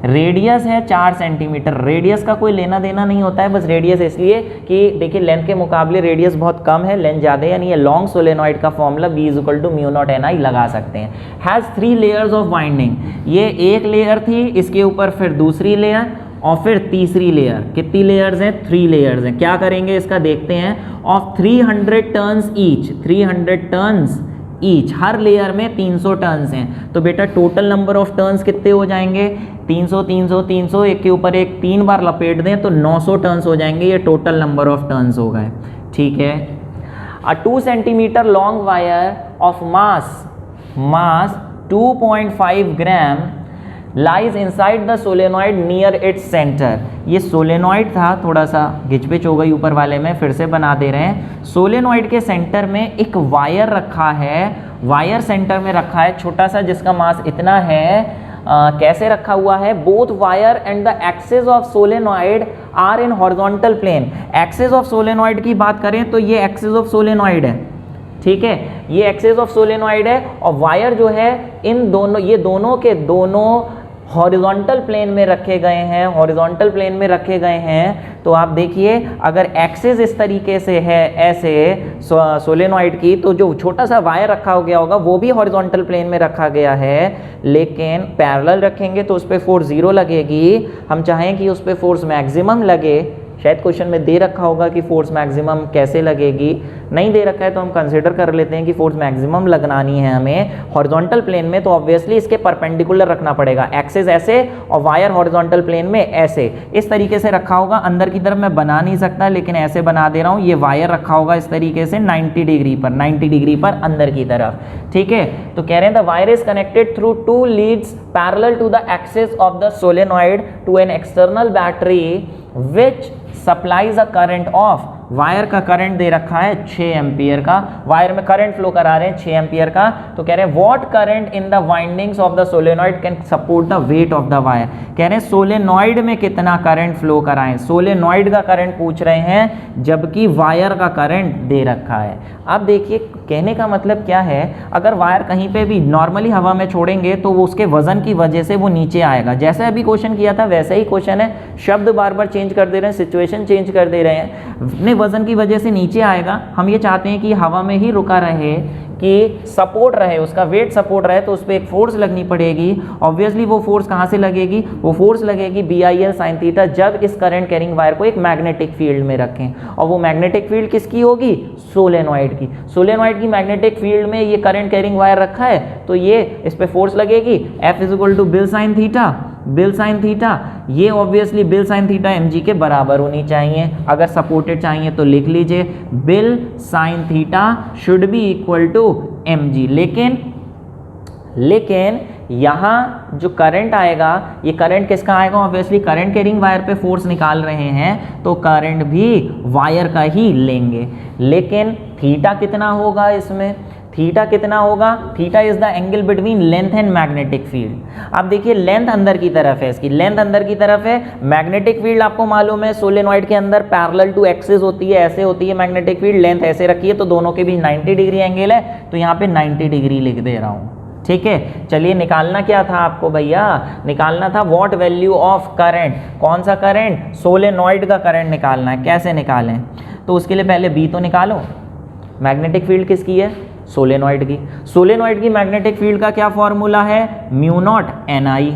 रेडियस है 4 सेंटीमीटर। रेडियस का कोई लेना देना नहीं होता है, बस रेडियस इसलिए कि देखिए लेंथ के मुकाबले रेडियस बहुत कम है, लेंथ ज़्यादा है, यानी ये लॉन्ग सोलेनॉइड का फॉर्मूला B = μ0 ni लगा सकते हैं। हैज़ 3 लेयर्स ऑफ वाइंडिंग, ये एक लेयर थी, इसके ऊपर फिर दूसरी लेयर और फिर तीसरी लेयर। कितनी लेयर्स हैं? 3 लेयर्स हैं। क्या करेंगे इसका देखते हैं। Of 300 turns each, 300 turns each, her layer में 300 टर्न्स हैं, तो बेटा टोटल नंबर ऑफ टर्न्स कितने हो जाएंगे? 300 300 300, एक के ऊपर एक 3 बार लपेट दें तो 900 टर्न्स हो जाएंगे, ये टोटल नंबर ऑफ टर्न्स हो गए। ठीक है, अ 2 centimetre long wire of mass 2.5 gram lies inside the solenoid near its centre. ये सोलेनॉइड था, थोड़ा सा घिचपिच हो गई ऊपर वाले में, फिर से बना दे रहे हैं। सोलेनॉइड के सेंटर में एक वायर रखा है, वायर सेंटर में रखा है छोटा सा, जिसका मास इतना है। कैसे रखा हुआ है? Both wire and the axis of solenoid are in horizontal plane. Axis of solenoid की बात करें तो ये एक्सिस ऑफ सोलेनॉइड है। ठीक है, ये एक्सिस ऑफ सोलेनॉइड है, और वायर जो है इन दोनों, ये दोनों के दोनों हॉरिजॉन्टल प्लेन में रखे गए हैं, हॉरिजॉन्टल प्लेन में रखे गए हैं। तो आप देखिए अगर एक्सिस इस तरीके से है ऐसे सोलेनॉइड की, तो जो छोटा सा वायर रखा हो गया होगा वो भी हॉरिजॉन्टल प्लेन में रखा गया है, लेकिन पैरेलल रखेंगे तो उस पर फोर्स 0 लगेगी। हम चाहें कि उस पर फोर्स मैक्सिमम लगे, शायद क्वेश्चन में दे रखा होगा कि फोर्स मैक्सिमम कैसे लगेगी, नहीं दे रखा है तो हम कंसिडर कर लेते हैं कि फोर्स मैक्सिमम लगानी है हमें हॉरिजॉन्टल प्लेन में, तो ऑब्वियसली इसके परपेंडिकुलर रखना पड़ेगा। एक्सिस ऐसे और वायर हॉरिजॉन्टल प्लेन में ऐसे, इस तरीके से रखा होगा। अंदर की तरफ मैं बना नहीं सकता, लेकिन ऐसे बना दे रहा हूँ। ये वायर रखा होगा इस तरीके से 90 डिग्री पर, 90 डिग्री पर अंदर की तरफ। ठीक है, तो कह रहे हैं the wire is connected through 2 leads parallel to the axis of the solenoid to an external battery which supplies a current of, wire का करंट दे रखा है 6 एम्पियर का, वायर में करंट फ्लो करा रहे हैं 6 एम्पियर का। तो कह रहे हैं what current in the windings of the solenoid can support the weight of the wire. कह रहे हैं सोलेनॉइड में कितना करंट फ्लो कराएं, सोलेनॉइड का करंट पूछ रहे हैं, जबकि वायर का करंट दे रखा है। अब देखिए कहने का मतलब क्या है, अगर वायर कहीं पे भी नॉर्मली हवा में छोड़ेंगे तो वो उसके वजन की वजह से वो नीचे आएगा। जैसे अभी क्वेश्चन किया था वैसा ही क्वेश्चन है, शब्द बार बार चेंज कर दे रहे हैं, सिचुएशन चेंज कर दे रहे हैं, अपने वजन की वजह से नीचे आएगा। हम ये चाहते हैं कि हवा में ही रुका रहे, कि सपोर्ट रहे, उसका वेट सपोर्ट रहे, तो उस पर एक फोर्स लगनी पड़ेगी। ऑब्वियसली वो फोर्स कहाँ से लगेगी? वो फोर्स लगेगी BIL sin थीटा, जब इस करंट कैरिंग वायर को एक मैग्नेटिक फील्ड में रखें। और वो मैग्नेटिक फील्ड किसकी होगी? सोलेनॉइड की। सोलेनॉइड की मैग्नेटिक फील्ड में ये करंट कैरिंग वायर रखा है, तो ये इस पर फोर्स लगेगी। F = BIL sine theta, BIL sine theta, ये obviously BIL sine theta mg के बराबर होनी चाहिए। अगर सपोर्टेड चाहिए तो लिख लीजिए BIL sine theta should be equal to mg। लेकिन यहाँ जो करंट आएगा, ये करंट किसका आएगा? ऑब्वियसली करंट कैरिंग वायर पे फोर्स निकाल रहे हैं तो करंट भी वायर का ही लेंगे। लेकिन थीटा कितना होगा इसमें? थीटा कितना होगा? Theta is the angle between length and magnetic field. अब देखिए लेंथ अंदर की तरफ है, इसकी लेंथ अंदर की तरफ है, मैग्नेटिक फील्ड आपको मालूम है सोलेनॉइड के अंदर पैरेलल टू एक्सिस होती है, ऐसे होती है मैग्नेटिक फील्ड, लेंथ ऐसे रखी है तो दोनों के बीच 90 डिग्री एंगल है, तो यहाँ पे 90 डिग्री लिख दे रहा हूँ। ठीक है, चलिए निकालना क्या था आपको भैया? निकालना था व्हाट वैल्यू ऑफ करंट। कौन सा करंट? सोलेनॉइड का करंट निकालना है। कैसे निकालें? तो उसके लिए पहले बी तो निकालो। मैग्नेटिक फील्ड किसकी है? सोलेनॉइड की। सोलेनॉइड की मैग्नेटिक फील्ड का क्या फॉर्मूला है? म्यू नॉट एन आई।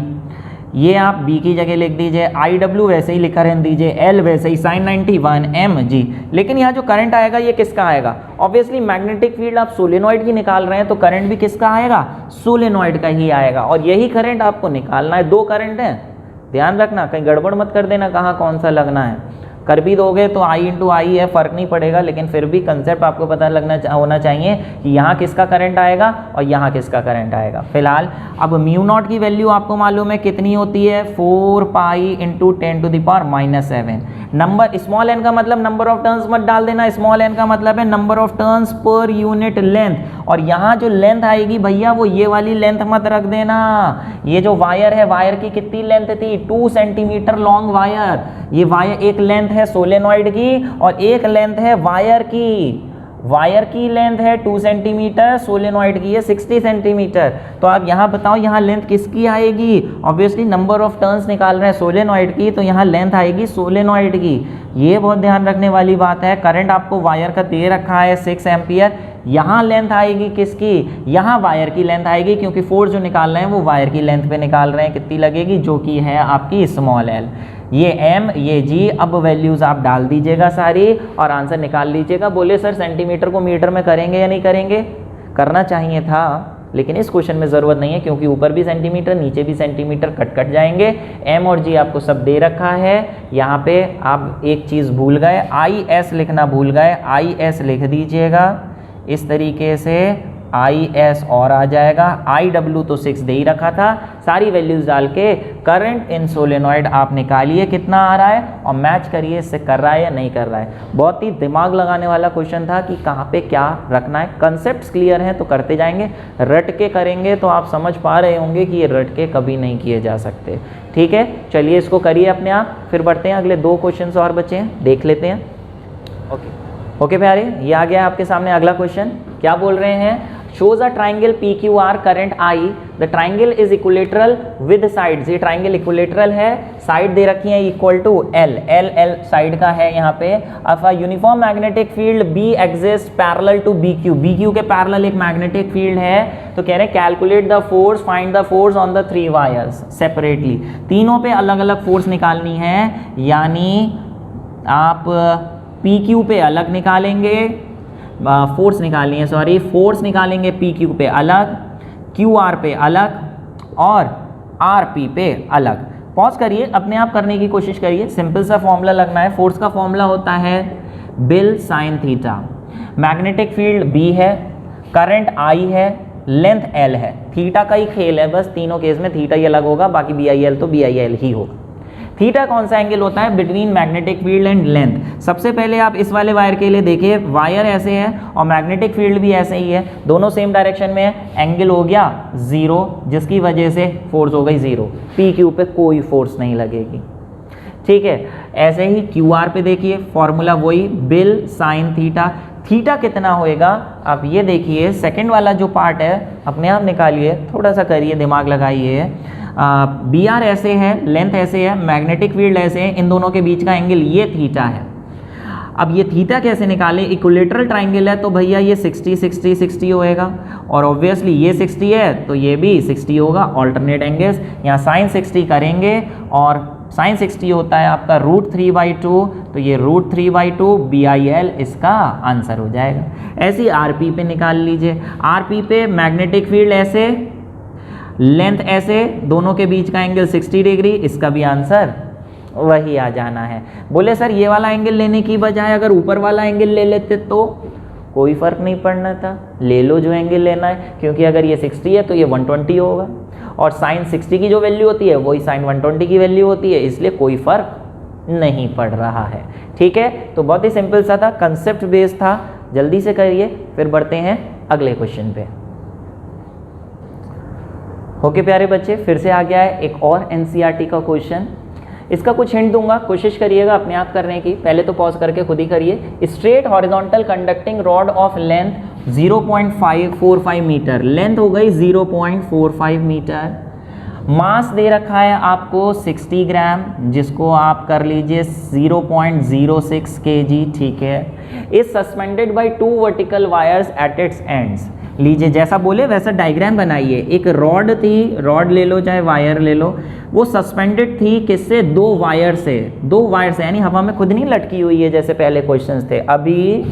ये आप बी की जगह लिख दीजिए, आई डब्ल्यू वैसे ही लिखा रहने दीजिए, एल वैसे ही sin 91 एम जी। लेकिन यहाँ जो करंट आएगा ये किसका आएगा? ऑब्वियसली मैग्नेटिक फील्ड आप सोलेनॉइड की निकाल रहे हैं तो करंट भी किसका आएगा? सोलेनॉइड का ही आएगा। और यही करंट आपको निकालना है। दो करंट हैं, ध्यान रखना, कहीं गड़बड़ मत कर देना कहाँ कौन सा लगना है। कर भी दोगे तो आई इंटू आई है, फर्क नहीं पड़ेगा, लेकिन फिर भी कंसेप्ट आपको पता होना चाहिए कि यहाँ किसका करंट आएगा और यहाँ किसका करंट आएगा। फिलहाल अब म्यू नॉट की वैल्यू आपको मालूम है कितनी होती है? 4 pi into 10⁻⁻7। Number small n का मतलब नंबर ऑफ टर्न्स मत डाल देना, स्मॉल एन का मतलब है number of turns per unit length. और यहाँ जो लेंथ आएगी भैया वो ये वाली लेंथ मत रख देना। ये जो वायर है, वायर की कितनी लेंथ थी? 2 सेंटीमीटर लॉन्ग वायर। ये वायर एक लेंथ है सोलेनॉइड की और एक लेंथ है वायर की। वायर की लेंथ है 2 सेंटीमीटर, सोलेनॉइड की है 60 सेंटीमीटर। तो आप यहाँ बताओ यहाँ लेंथ किसकी आएगी? ऑब्वियसली नंबर ऑफ टर्न्स निकाल रहे हैं सोलेनॉइड की, तो यहाँ लेंथ आएगी सोलेनॉइड की। ये बहुत ध्यान रखने वाली बात है। करंट आपको वायर का दे रखा है 6 एम्पियर, यहाँ लेंथ आएगी किसकी? यहाँ वायर की लेंथ आएगी, क्योंकि फोर्स जो निकाल रहे हैं वो वायर की लेंथ पे निकाल रहे हैं। कितनी लगेगी? जो कि है आपकी स्मॉल एल। ये एम, ये जी। अब वैल्यूज आप डाल दीजिएगा सारी और आंसर निकाल लीजिएगा। बोले सर सेंटीमीटर को मीटर में करेंगे या नहीं करेंगे? करना चाहिए था, लेकिन इस क्वेश्चन में ज़रूरत नहीं है, क्योंकि ऊपर भी सेंटीमीटर नीचे भी सेंटीमीटर कट जाएंगे। एम और जी आपको सब दे रखा है। यहाँ पे आप एक चीज़ भूल गए, आई एस लिखना भूल गए। आई एस लिख दीजिएगा इस तरीके से, आई एस और आ जाएगा। आई डब्ल्यू तो 6 दे ही रखा था। सारी वैल्यूज डाल के करंट इन सोलेनॉइड आप निकालिए कितना आ रहा है और मैच करिए इससे कर रहा है या नहीं कर रहा है। बहुत ही दिमाग लगाने वाला क्वेश्चन था कि कहाँ पे क्या रखना है। कंसेप्ट्स क्लियर हैं तो करते जाएंगे, रट के करेंगे तो आप समझ पा रहे होंगे कि ये रट के कभी नहीं किए जा सकते। ठीक है, चलिए इसको करिए अपने आप, फिर बढ़ते हैं। अगले 2 क्वेश्चन और बचे हैं, देख लेते हैं। ओके प्यारे, ये आ गया आपके सामने अगला क्वेश्चन। क्या बोल रहे हैं? shows a triangle PQR current I, the triangle is equilateral with sides। ये triangle equilateral है, साइड दे रखी है equal to L, L side का है यहाँ पे। अब uniform magnetic field B exists parallel to BQ, BQ के पैरेलल एक मैग्नेटिक फील्ड है। तो कह रहे हैं calculate the force, find the force on the 3 wires separately. तीनों पे अलग अलग फोर्स निकालनी है, यानी आप PQ पे अलग निकालेंगे, फोर्स निकालनी है, सॉरी फोर्स निकालेंगे PQ पे अलग, QR पे अलग और RP पे अलग। पॉज करिए, अपने आप करने की कोशिश करिए। सिंपल सा फॉर्मूला लगना है। फोर्स का फॉर्मूला होता है bill sine theta. Magnetic field B है, करंट I है, लेंथ L है। थीटा का ही खेल है बस, तीनों केस में थीटा ही अलग होगा, बाकी BIL तो BIL ही होगा। थीटा कौन सा एंगल होता है? Between magnetic field and length. सबसे पहले आप इस वाले वायर के लिए देखिए, वायर ऐसे है और मैग्नेटिक फील्ड भी ऐसे ही है, दोनों सेम डायरेक्शन में है। एंगल हो गया 0, जिसकी वजह से फोर्स हो गई 0। PQ पे कोई फोर्स नहीं लगेगी। ठीक है, ऐसे ही QR पे देखिए, फॉर्मूला वही बिल साइन थीटा। थीटा कितना होएगा आप ये देखिए, सेकंड वाला जो पार्ट है अपने आप निकालिए, थोड़ा सा करिए, दिमाग लगाइए। BR ऐसे है, लेंथ ऐसे है, मैग्नेटिक फील्ड ऐसे है, इन दोनों के बीच का एंगल ये थीटा है। अब ये थीटा कैसे निकालें? इक्विलेटरल ट्राइंगल है तो भैया ये 60 60 60 होएगा, और ऑब्वियसली ये 60 है तो ये भी 60 होगा। ऑल्टरनेट एंगल्स, यहाँ साइन 60 करेंगे और साइन 60 होता है आपका √3/2, तो ये √3/2 BIL इसका आंसर हो जाएगा। ऐसे RP पे निकाल लीजिए। RP पे मैग्नेटिक फील्ड ऐसे, लेंथ ऐसे, दोनों के बीच का एंगल 60 डिग्री, इसका भी आंसर वही आ जाना है। बोले सर ये वाला एंगल लेने की बजाय अगर ऊपर वाला एंगल ले लेते तो कोई फर्क नहीं पड़ना था। ले लो जो एंगल लेना है, क्योंकि अगर ये 60 है तो ये 120 होगा, और साइन 60 की जो वैल्यू होती है वही साइन 120 की वैल्यू होती है, इसलिए कोई फर्क नहीं पड़ रहा है। ठीक है, तो बहुत ही सिंपल सा था, कंसेप्ट बेस्ड था। जल्दी से करिए, फिर बढ़ते हैं अगले क्वेश्चन पे। ओके प्यारे बच्चे, फिर से आ गया है एक और एनसीईआरटी का क्वेश्चन। इसका कुछ हिंट दूंगा, कोशिश करिएगा अपने आप करने की, पहले तो पॉज करके खुद ही करिए। Straight horizontal conducting rod of length 0.545 metre, length हो गई 0.45 मीटर, मास दे रखा है आपको 60 ग्राम, जिसको आप कर लीजिए 0.06 kg। ठीक है, is suspended bye 2 vertical wires at its ends. लीजिए जैसा बोले वैसा डायग्राम बनाइए। एक रॉड थी, रॉड ले लो चाहे वायर ले लो, वो सस्पेंडेड थी किससे? 2 वायर से, 2 वायर से, यानी हवा में खुद नहीं लटकी हुई है जैसे पहले क्वेश्चंस थे, अभी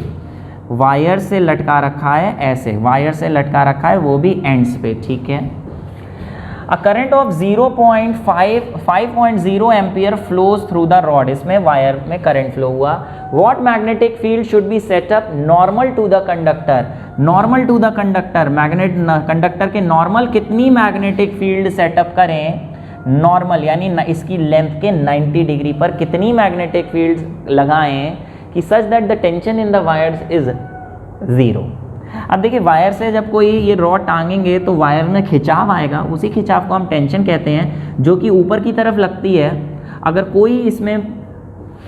वायर से लटका रखा है, ऐसे वायर से लटका रखा है, वो भी एंड्स पे। ठीक है, a current of 5.0 ampere flows through the rod, इसमें वायर में करंट फ्लो हुआ। What magnetic field should be set up normal to the conductor, normal to the conductor, magnet conductor के नॉर्मल कितनी मैग्नेटिक फील्ड सेटअप करें? Normal यानी इसकी length के 90 degree पर कितनी मैग्नेटिक फील्ड लगाएं कि such that the tension in the wires is 0। अब देखिए वायर से जब कोई ये रॉड टांगेंगे तो वायर में खिंचाव आएगा, उसी खिंचाव को हम टेंशन कहते हैं, जो कि ऊपर की तरफ लगती है। अगर कोई इसमें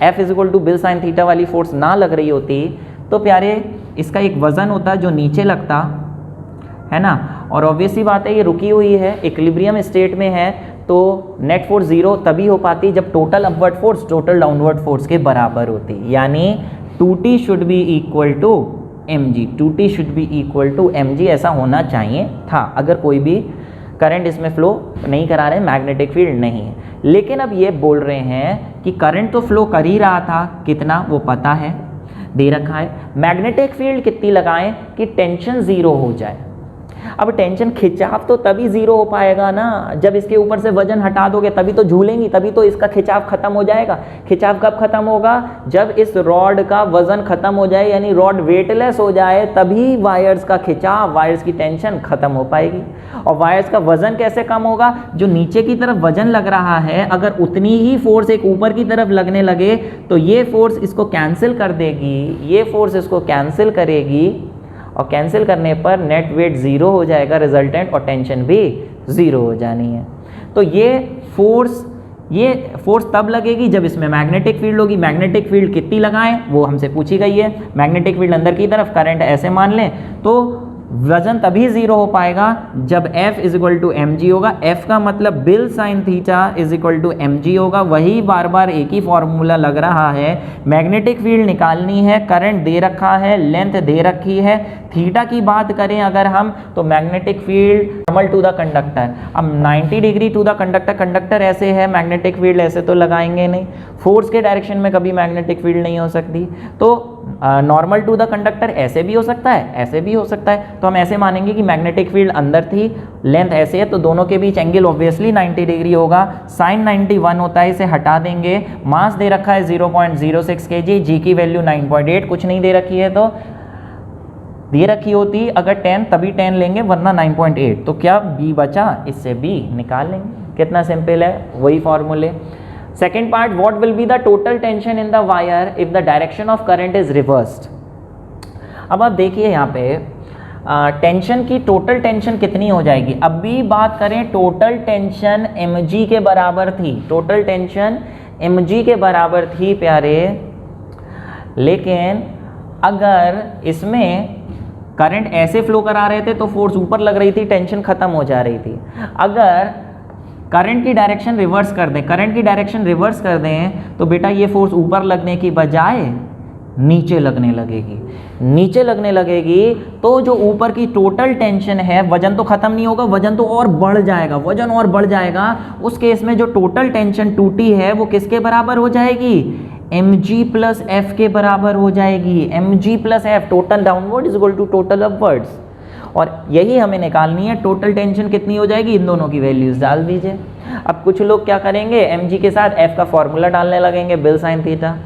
F = बिल साइन थीटा वाली फोर्स ना लग रही होती तो प्यारे इसका एक वजन होता जो नीचे लगता है ना, और ऑब्वियसली बात है ये रुकी हुई है, इक्विलिब्रियम स्टेट में है, तो नेट फोर्स 0 तभी हो पाती जब total upward force total downward force के बराबर होती, यानी 2T should be equal to mg, 2T should be equal to mg, ऐसा होना चाहिए था अगर कोई भी करंट इसमें फ्लो नहीं करा रहे, मैग्नेटिक फील्ड नहीं है। लेकिन अब ये बोल रहे हैं कि करंट तो फ्लो कर ही रहा था, कितना वो पता है, दे रखा है। मैग्नेटिक फील्ड कितनी लगाएं कि टेंशन 0 हो जाए। अब टेंशन खिंचाव तो तभी 0 हो पाएगा ना जब इसके ऊपर से वजन हटा दोगे, तभी तो झूलेंगी, तभी तो इसका खिंचाव खत्म हो जाएगा। खिंचाव कब खत्म होगा? जब इस रॉड का वजन खत्म हो जाए, यानी रॉड वेटलेस हो जाए, तभी वायर्स का खिंचाव, वायर्स की टेंशन खत्म हो पाएगी। और वायर्स का वजन कैसे कम होगा? जो नीचे की तरफ वजन लग रहा है, अगर उतनी ही फोर्स एक ऊपर की तरफ लगने लगे तो ये फोर्स इसको कैंसिल कर देगी, ये फोर्स इसको कैंसिल करेगी, और कैंसिल करने पर नेट वेट 0 हो जाएगा रिजल्टेंट, और टेंशन भी 0 हो जानी है। तो ये फोर्स तब लगेगी जब इसमें मैग्नेटिक फील्ड होगी। मैग्नेटिक फील्ड कितनी लगाएं वो हमसे पूछी गई है। मैग्नेटिक फील्ड अंदर की तरफ, करंट ऐसे मान लें, तो वजन तभी 0 हो पाएगा जब F = mg होगा। F का मतलब बिल साइन थीटा = mg होगा। वही बार बार एक ही फॉर्मूला लग रहा है। मैग्नेटिक फील्ड निकालनी है, करंट दे रखा है, लेंथ दे रखी है। थीटा की बात करें अगर हम, तो magnetic field normal to the conductor, अब 90 degree to the conductor, conductor ऐसे है, मैग्नेटिक फील्ड ऐसे तो लगाएंगे नहीं, फोर्स के डायरेक्शन में कभी मैग्नेटिक फील्ड नहीं हो सकती। तो नॉर्मल टू द कंडक्टर ऐसे भी हो सकता है, ऐसे भी हो सकता है, तो हम ऐसे मानेंगे कि मैग्नेटिक फील्ड अंदर थी, लेंथ ऐसे है, तो दोनों के बीच एंगल ऑब्वियसली 90 डिग्री होगा। साइन 91 होता है, इसे हटा देंगे। मास दे रखा है 0.06 kg, जी की वैल्यू 9.8, कुछ नहीं दे रखी है तो दे रखी होती अगर 10 तभी 10 लेंगे, वरना 9.8, तो क्या बी बचा, इससे बी निकाल लेंगे। कितना सिंपल है, वही फॉर्मूले। Second part, what will be the total tension in the wire if the direction of current is reversed. अब आप देखिए यहाँ पे टेंशन की टोटल टेंशन कितनी हो जाएगी। अब भी बात करें, टोटल टेंशन mg के बराबर थी, टोटल टेंशन mg के बराबर थी प्यारे, लेकिन अगर इसमें करंट ऐसे फ्लो करा रहे थे तो फोर्स ऊपर लग रही थी, टेंशन खत्म हो जा रही थी। अगर करंट की डायरेक्शन रिवर्स कर दें, करंट की डायरेक्शन रिवर्स कर दें तो बेटा ये फोर्स ऊपर लगने की बजाय नीचे लगने लगेगी, नीचे लगने लगेगी, तो जो ऊपर की टोटल टेंशन है, वजन तो खत्म नहीं होगा, वजन तो और बढ़ जाएगा, वजन और बढ़ जाएगा। उस केस में जो टोटल टेंशन 2T है वो किसके बराबर हो जाएगी? mg + f के बराबर हो जाएगी। mg + f, total downward = total upwards, और यही हमें निकालनी है। टोटल टेंशन कितनी हो जाएगी, इन दोनों की वैल्यूज डाल दीजिए। अब कुछ लोग क्या करेंगे, mg के साथ f का फॉर्मूला डालने लगेंगे, बिल साइन थीटा।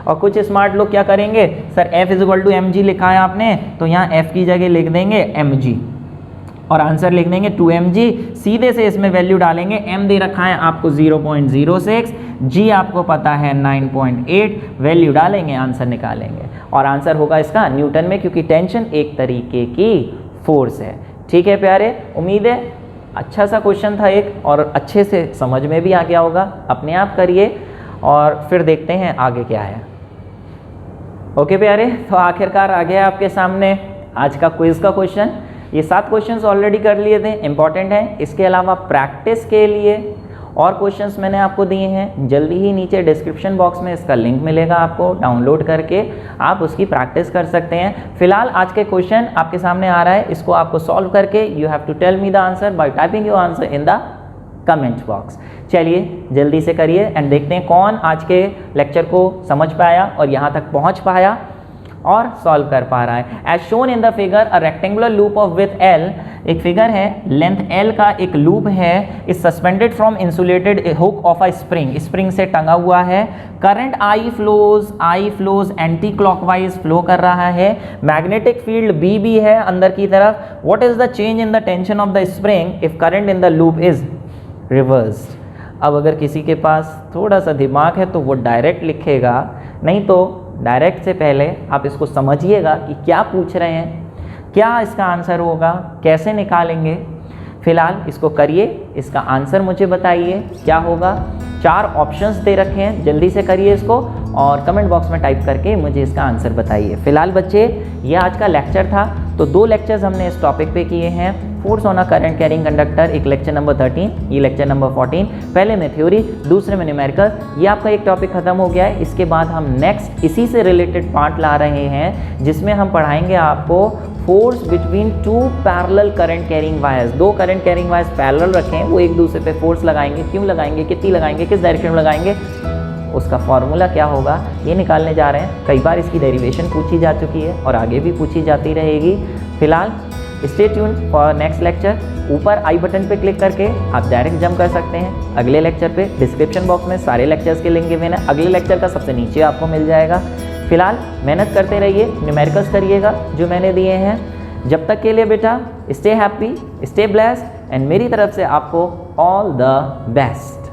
और कुछ स्मार्ट लोग क्या करेंगे, सर F = mg लिखा है आपने, तो यहाँ f की जगह लिख देंगे mg, और आंसर लिख देंगे 2mg। सीधे से इसमें वैल्यू डालेंगे, m दे रखा है आपको 0.06, g आपको पता है 9.8, वैल्यू डालेंगे आंसर निकालेंगे और आंसर होगा इसका न्यूटन में, क्योंकि टेंशन एक तरीके की फोर्स है। ठीक है प्यारे, उम्मीद है अच्छा सा क्वेश्चन था एक और अच्छे से समझ में भी आ गया होगा। अपने आप करिए और फिर देखते हैं आगे क्या है। ओके प्यारे, तो आखिरकार आ गया आपके सामने आज का क्विज का क्वेश्चन। ये 7 क्वेश्चंस ऑलरेडी कर लिए थे, इंपॉर्टेंट हैं। इसके अलावा प्रैक्टिस के लिए और क्वेश्चंस मैंने आपको दिए हैं, जल्दी ही नीचे डिस्क्रिप्शन बॉक्स में इसका लिंक मिलेगा, आपको डाउनलोड करके आप उसकी प्रैक्टिस कर सकते हैं। फिलहाल आज के क्वेश्चन आपके सामने आ रहा है, इसको आपको सॉल्व करके you have to tell me the answer by typing your answer in the comment box. चलिए जल्दी से करिए एंड देखते हैं कौन आज के लेक्चर को समझ पाया और यहाँ तक पहुँच पाया और सॉल्व कर पा रहा है। As shown in the figure, a rectangular loop of with L, एक फिगर है, लेंथ L का एक लूप है, is suspended from insulated hook of a spring, spring से टंगा हुआ है। Current I flows anticlockwise flow कर रहा है। मैग्नेटिक फील्ड B भी है अंदर की तरफ। What is the change in the tension of the spring if current in the loop is reversed. अब अगर किसी के पास थोड़ा सा दिमाग है तो वो डायरेक्ट लिखेगा, नहीं तो डायरेक्ट से पहले आप इसको समझिएगा कि क्या पूछ रहे हैं, क्या इसका आंसर होगा, कैसे निकालेंगे। फिलहाल इसको करिए, इसका आंसर मुझे बताइए क्या होगा। 4 ऑप्शंस दे रखे हैं, जल्दी से करिए इसको और कमेंट बॉक्स में टाइप करके मुझे इसका आंसर बताइए। फिलहाल बच्चे ये आज का लेक्चर था, तो 2 लेक्चर्स हमने इस टॉपिक पे किए हैं। Force on a current carrying conductor, एक लेक्चर नंबर 13, ये लेक्चर नंबर 14। पहले में थ्योरी, दूसरे में न्यूमेरिकल। ये आपका एक टॉपिक खत्म हो गया है। इसके बाद हम नेक्स्ट इसी से रिलेटेड पार्ट ला रहे हैं, जिसमें हम पढ़ाएंगे आपको force between 2 parallel current carrying wires. 2 current carrying wires parallel रखें, वो एक दूसरे पे फोर्स लगाएंगे, क्यों लगाएंगे, कितनी लगाएंगे, किस डायरेक्शन में लगाएंगे, उसका फॉर्मूला क्या होगा, ये निकालने जा रहे हैं। कई बार इसकी डेरिवेशन पूछी जा चुकी है और आगे भी पूछी जाती रहेगी। फिलहाल stay tune for next lecture. ऊपर आई बटन पे क्लिक करके आप डायरेक्ट जंप कर सकते हैं अगले लेक्चर पे। डिस्क्रिप्शन बॉक्स में सारे लेक्चर्स के लिंक गिवन है, अगले लेक्चर का सबसे नीचे आपको मिल जाएगा। फिलहाल मेहनत करते रहिए, न्यूमेरिकल्स करिएगा जो मैंने दिए हैं। जब तक के लिए बेटा stay happy, stay blessed and मेरी तरफ से आपको ऑल द बेस्ट।